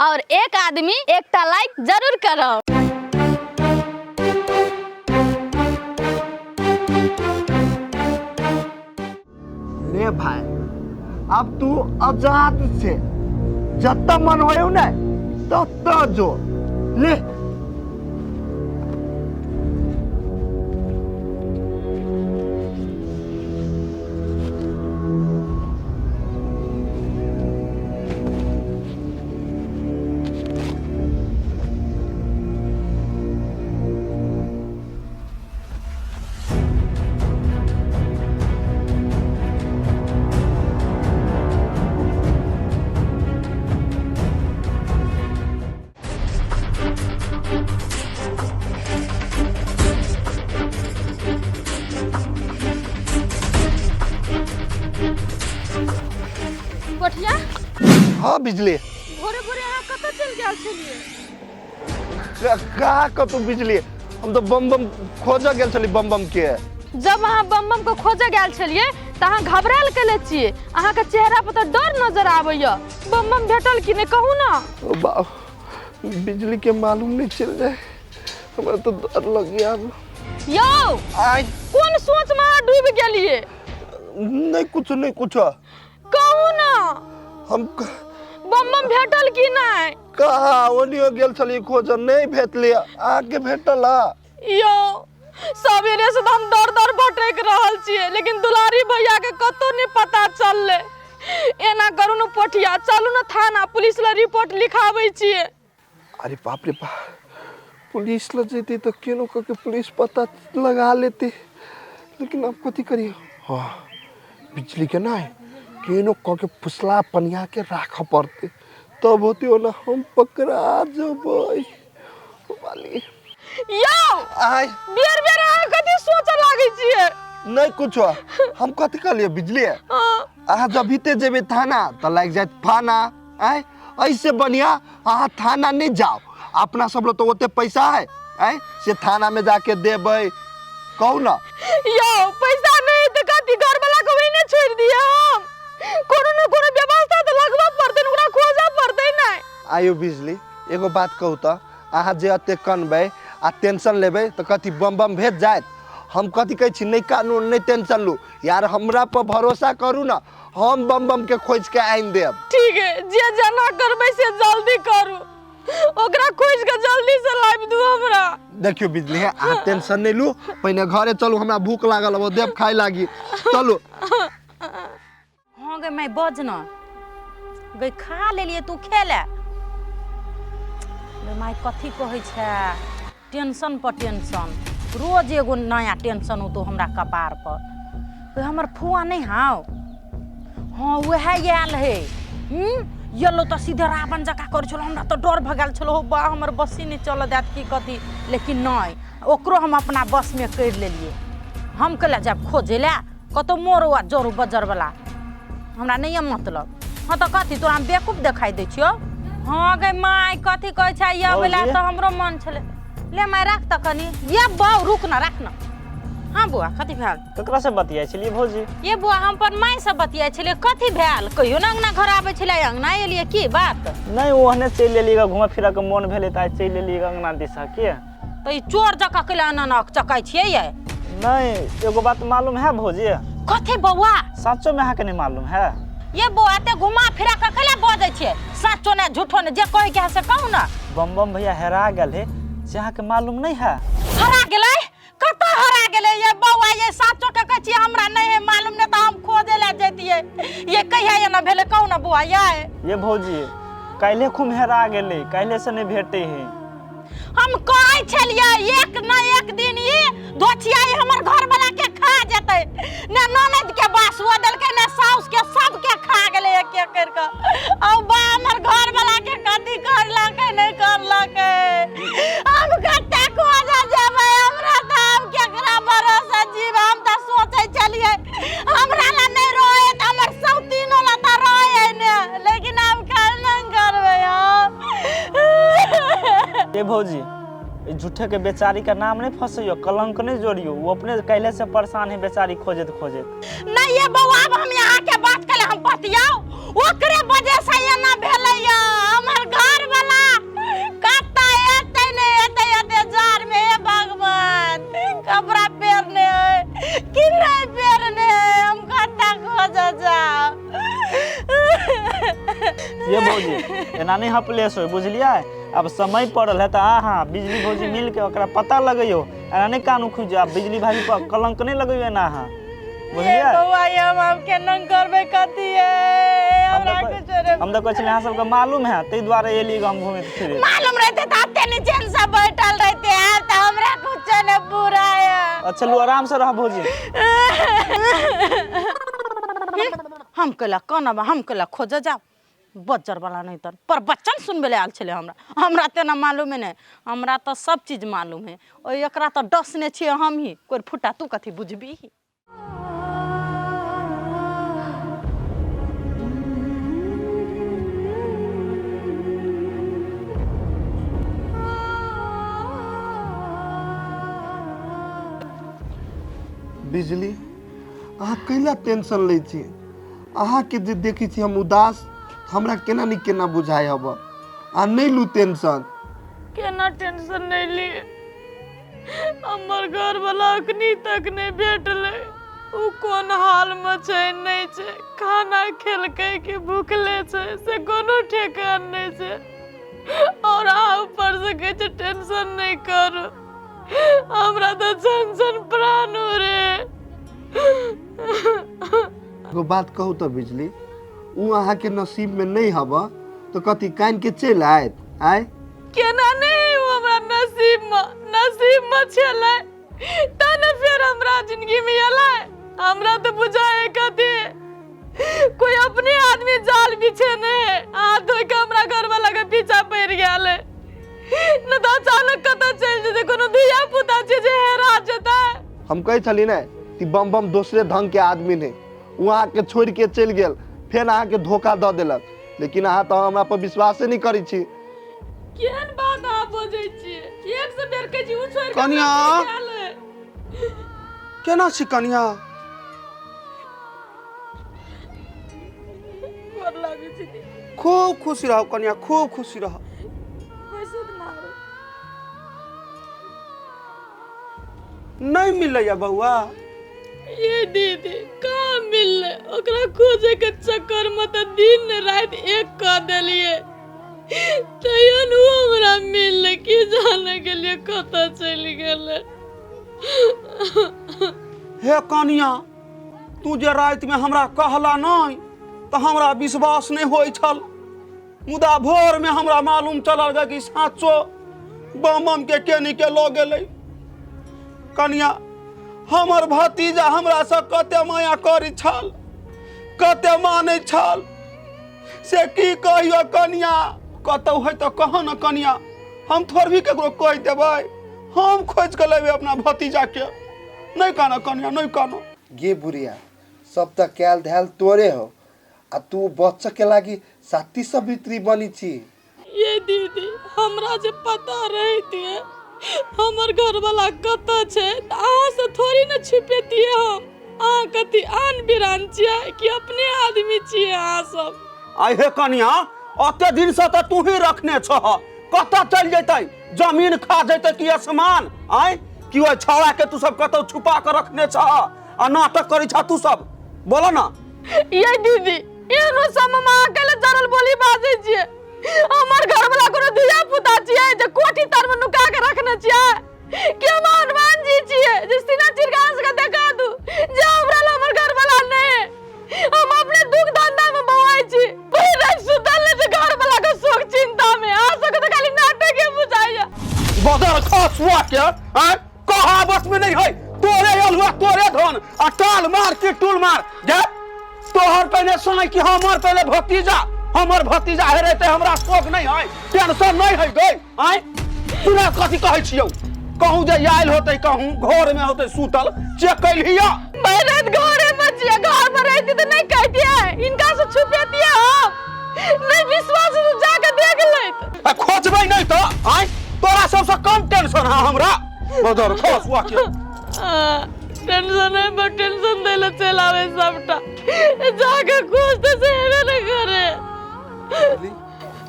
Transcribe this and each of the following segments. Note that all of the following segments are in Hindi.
और एक आदमी एकटा लाइक जरूर करो। ले भाई अब तू आजाद से जत्ता मन होयो ना तत्ता जो ले कोठिया हाँ बिजली भोरे भोरे यहाँ कतऽ चल गेल छलिए? का कतू बिजली हम तो बम बम खोजा गेल छली बम बम के। जब अहाँ बम बम को खोजे गेल छलिए त अहाँ घबराल केले छिए। अहाँ के चेहरा पर तो डर नजर आबैया। बम बम भेटल कि नहीं कहू ना। ओ बा बिजली के मालूम नहीं चल जाए हमरा तो डर लग गया। यो आई कौन सोच में अहाँ डूब गेलिए? नहीं कुछ कहू ना हम बम बम भेटल कि नहीं? कहा ओनियो गेल छली खोज नहीं भेटले आके भेटला। यो सवेरे से हम दर भटक रहल छिए लेकिन दुलारी भैया के कतो नहीं पता चलले। एना करू न पोठिया चलू न थाना पुलिस ला रिपोर्ट लिखाबै छिए। अरे बाप रे बाप पुलिस ल जेती तो केनो के पुलिस पता लगा लेती लेकिन अब कथी करिए। हाँ बिजली के ना केनो के फुसला पनिया के राख पड़ते तब होती हो ना हम पकड़ा जबै वाली। यो आय बेर अहाँ कथी सोच लागे छिए? नहीं कुछ हम कथी कहलिए बिजली अहाँ जब बीते जेबे थाना तो लग जाए फाना। आय ऐसे बढ़िया अहाँ थाना नहीं जाओ अपना सब लोग तो ओते पैसा है आय से थाना में जाके देबै कहू ना। यो पैसा नहीं तो कथी घर वाला को भी नहीं छोड़ दिए हम। कोनो न कोनो व्यवस्था तो लगवा पड़ते ओकरा खोजा पड़ते नहीं। आयो बिजली एगो बात कहू तो अहाँ जे अते कनबै आ टेंशन लेबै तो कथी बम बम भेज जात। हम कथी कहै छी नहीं कानून नहीं टेंशन लू यार हमरा पर भरोसा करू ना हम बम बम के खोज के आइन देब। ठीक है जे जना करबै से जल्दी करू ओकरा खोज के जल्दी से लाइव दू हमरा। देखियो बिजली है अहाँ टेंशन नहीं लू पहले घरे चलू हमरा भूख लागल वो देव खाए लागी चलू। हाँ गे मैं बज न गई खा लेलिए तू खेले माय कथी कहै छै टेंशन पर टेंशन रोज एगो नया टेंशन हो तो हमरा कपार पर। हमर फुआ नहीं हाउ हाँ वह आयल है येलो तो सीधे रावण जका कर छलो हमरा तो डर भगल छलो बा हमर बसी नहीं चल देत की कथी लेकिन नहीं ओकरो हम अपना बस में कर लेलिए। हम कहला जब खोजे ला कतो मोर वा जोर बजर वाला हमरा नहीं मतलब। हाँ तो कथी तोरा बेवकूफ दिखाई दे छियो। हाँ गे माय कथी कहै छै ये वाला तो हमरो मन छले ले माय राख त कनी ये बाऊ रुक ना राख ना। हाँ बुआ कथी भेल ककरा से बतियाइ छलिए भौजी? ये बुआ हम पर माय से बतियाइ छलिए कथी भेल कहियो ना अंगना घर आबै छले अंगना एलिए की बात? नहीं ओहने चल लेलिएगा घुमा फिरा के मन भेले त आज चल लेलिएगा अंगना दिशा के। तो ई चोर जका केला ननक चकाई छिए ये? नहीं एगो बात मालूम है भौजी? कथी बउआ? सच्चो में अहाँ के नहीं मालूम है? ये बुआ ते घुमा फिरा के केला बजै छिए सच्चो ने झूठो ने जे कहे के से कहू ना। बम बम भैया हेरा गेल है से अहाँ के मालूम नहीं है? हरा गेलै कत हरा गेलै ये बउआ ये सच्चो के कहै छी हमरा नहीं है मालूम ने त हम खोजे ला जैतिए ये कहिया ये ना भेले कहू ना बुआ ये भौजी काल्हे खुम हेरा गेलै काल्हे से नहीं भेटे है। हम कहै छलिए एक न एक दिन ई धोछिया हमर घर वाला के खा जेतै ने ननद के बास वो देलकै ने साउस के सब के खा गेलै एक एक कर के। औ बा हमर घर वाला के कथी करलकै नहीं करलकै हम कते खोजा जेबै हमरा त हम केकरा भरोसा जीव हम त सोचै छलिए हमरा ला नहीं रहे त हमर सब तीनों ला त रहे ने लेकिन हम करना करबै हम। ये भौजी झूठे के बेचारी का नाम नहीं फंसियो कलंक नहीं जोड़ियो वो अपने कहले से परेशान है बेचारी खोजत खोजत। नहीं ये बउआ अब हम यहाँ के बात करे हम बतियाओ ओकरे वजह से ये ना भेलै हमर घर ये भौजी एना नहीं हपलेस हो बुझलिए। अब समय पड़ल है तो हाँ बिजली भौजी मिल के ओकरा पता लगइयो। एना नहीं कानू खुज अब बिजली भाभी पर कलंक नहीं लगइयो एना हाँ बुझलिए। बउआ ये हम केना करबे कथी है हमरा कुछ रे हम तो कहै छी अहाँ सबके मालूम है तै दुआरे एली हम घूमे फिरे। मालूम रहते त आते नीचे से बैठल रहते हैं त हमरा कुछ न पूरा है। अच्छा लो आराम से रह भौजी। हम कला कोना हम कला खोज जा बच्चर वाला नहीं तर पर बच्चन सुनबे ले आल छले हमरा ते ना मालूम है ने हमरा तो सब चीज मालूम है। ओ एकरा तो डसने छी हम ही कोई फुटा तू कथी बुझबी। बिजली अहाँ कैला टेंशन लै छी। अहाँके जे देखै छी हम उदास हमरा केना नहीं केना बुझाय अब। आ नहीं लू टेंशन। केना टेंशन नहीं ली हमर घर वाला अखनी तक नहीं भेटले। उ कोन हाल में छै नहीं छै खाना खेलकै कि भूखले छै से कोनो ठेकान नहीं छै। और आ ऊपर से कहै छै टेंशन नहीं करू हमरा तो छन प्राण हो रे। एगो बात कहू तो बिजली उ अहाँ के नसीब में नहीं हब तो कथी कान के चल आयत आय केना नहीं उ हमरा नसीब में छलै तने फिर हमरा जिंदगी में एलै। हमरा तो बुझाए कथी कोई अपने आदमी जाल बिछे ने हाथ धोइ के हमरा घर वाला के पीछा पड़ गेल न तो अचानक कत चल जेते कोनो धिया पुता छै जे हेरा जेतै। हम कहे छली ना कि बम बम दूसरे ढंग के आदमी ने वहाँ के छोड़ के चल गेल फिर अहाँ के धोखा द देलक। लेकिन अहाँ तो हमरा पर विश्वास नहीं करी छी। केहन बात आप बजै छियै एक से बेर के जी उ छोड़ के कन्या केना छी कन्या गोर लागै छी खूब खुशी रहो कन्या खूब खुशी रहो। नहीं मिलैया बउआ ये दीदी कहाँ मिलले ओकरा खोजे के चक्कर में तो दिन रात एक कर देलिए तैयो न हमरा मिलले की जाने के लिए कत चली गेले। हे कनिया तू जे रात में हमरा कहला नहीं तो हमरा विश्वास नहीं होई छल। मुदा भोर में हमरा मालूम चलल कि साचो बम के केनी के लो गेलै। कनिया हमर भतीजा हमरा से कते माया करी छल कते माने छल से की कहियो कनिया कतौ है तो कहो न कनिया हम थोड़ भी केकरो कह देबै हम खोज के लेबै अपना भतीजा के। नहीं कानो कनिया नहीं कानो गे बुढ़िया सब तक कैल धैल तोरे हो आ तू बच्चा के लागी साथी सवित्री बनी छी। ये दीदी हमरा जे पता रहती है हमर घर वाला कत छै त अहाँ से थोड़ी न छिपेतिए हम। अहाँ कथी आन बिरान छियै कि अपने आदमी छियै अहाँ सब। आई हे कनिया अते दिन से तो तू ही रखने छ कत चल जैतै जमीन खा जैतै कि आसमान आय कि ओइ छौड़ा के तू सब कतौ छुपा के रखने छ आ नाटक करै छ तू सब बोलो ना। ये दीदी एहनो समय में अकेले जरल बोली बाजै छियै हमर घर वाला कोनो धिया पुता छियै जे कोठी तर में नुका के रखने छियै कि हम हनुमान जी छियै जे सीना चिरगास के देखा दू जे हमरा हमर घर वाला नहीं हम अपने दुख धंधा में बवाई छी पूरी रात सुतल नहीं घर वाला के शोक चिंता में आ सके तो खाली नाटक के बुझाइया। बदर खसुआ के आय कहावत में नहीं है तोरे अलुआ तोरे धन आ टाल मार के टूल मार जे तोहर पहले सुनै कि हमर पहले भतीजा है रहते हमरा शोक नहीं है टेंशन नहीं है गई आय तूने कथी कहै छियौ कहूं जे आइल होतै कहूं घर में होतै सूतल चेक कैलिया मेहनत घरे में छियै घर में रहती तो नहीं कहती इनका से छुपेती हम नहीं विश्वास से जाके देख ले खोजबै नहीं तो आय तोरा सबसे कम टेंशन है हमरा बदर खसुआ के टेंशन है पर टेंशन देले चलावे सबटा जाके खोजते से हेबे न करे।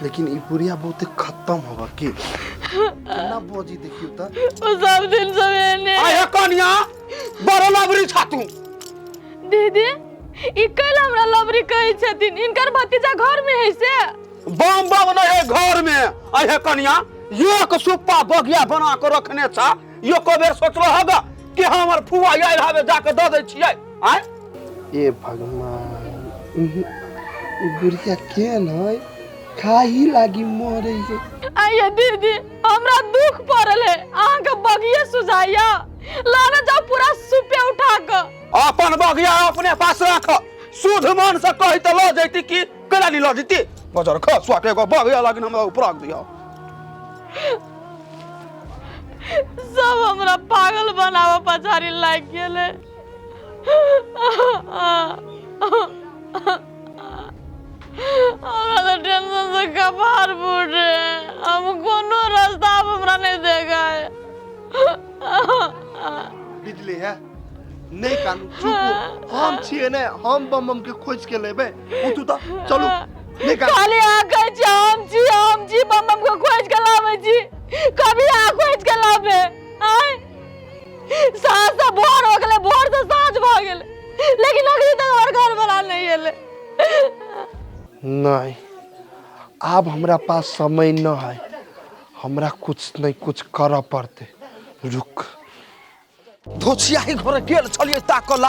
लेकिन ई बुढ़िया बहुत खत्म होगा के केना बोजी देखियो त ओ सब दिन सवेने आय कनिया बड़ लबरी छातू दीदी ई कल हमरा लवरी कहै छथिन इनकर भतीजा घर में है से बम बम नहीं है घर में अहे कन्या एक सुप्पा बगिया बना के रखने छा यो को बेर सोचलो होगा कि हमर फुआ आइल हवे जाके द दे छियै आय ए भगवान ई बुढ़िया केन है खाही लागी मरे है आइए दीदी हमरा दुख पड़ल है अहाँ के बगिए सुझाइया लाना जाओ पूरा सुपे उठा के अपन बगिया अपने पास रख शुद्ध मन से कहि त ल जैती कि केला नी ल जैती बजार खसवा के एगो बगिया लागिन हमरा ऊपर रख दिया सब हमरा पागल बनावा पछारी लाग गेले हमरा तो टेंशन से कपार फूट रहे हम कोनो रास्ता अब हमरा नहीं देगा है बिजली है नहीं कानू चुप हम छिए ने हम बम के खोज के लेबे उठू त चलू नहीं कानू खाली आके हम छी बम को खोज के लावे छी कभी आ खोज के लावे आय साँझ से भोर हो गेले भोर से साँझ भ गेले लेकिन अभी तक और घर बना नहीं एले नहीं अब हमरा पास समय न है हमरा कुछ नहीं कुछ कर पड़ते रुक धोछिया ही घर गेल छलिए ताकला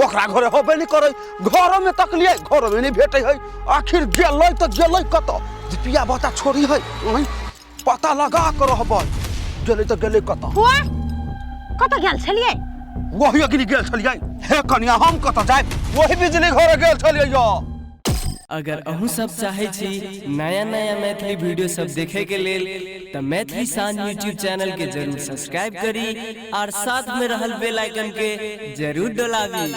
ओकरा घरे होबे नहीं करे घर में तकलिए घर में नहीं भेटे है आखिर गेलै त गेलै कत दीपिया बता छोड़ी है ओही पता लगा कर रहबै गेलै त गेलै कत हुआ कत गेल छलिए वही अग्नि गेल छलिए हे कन्या हम कत जाय वही बिजली घर गेल छलिए यो अगर अहूँ सब चाहे छी नया नया मैथिली वीडियो सब देखे के लेल त मैथिली साँझ यूट्यूब चैनल के जरूर सब्सक्राइब करी और साथ में रहल बेल आइकन के जरूर दबावी।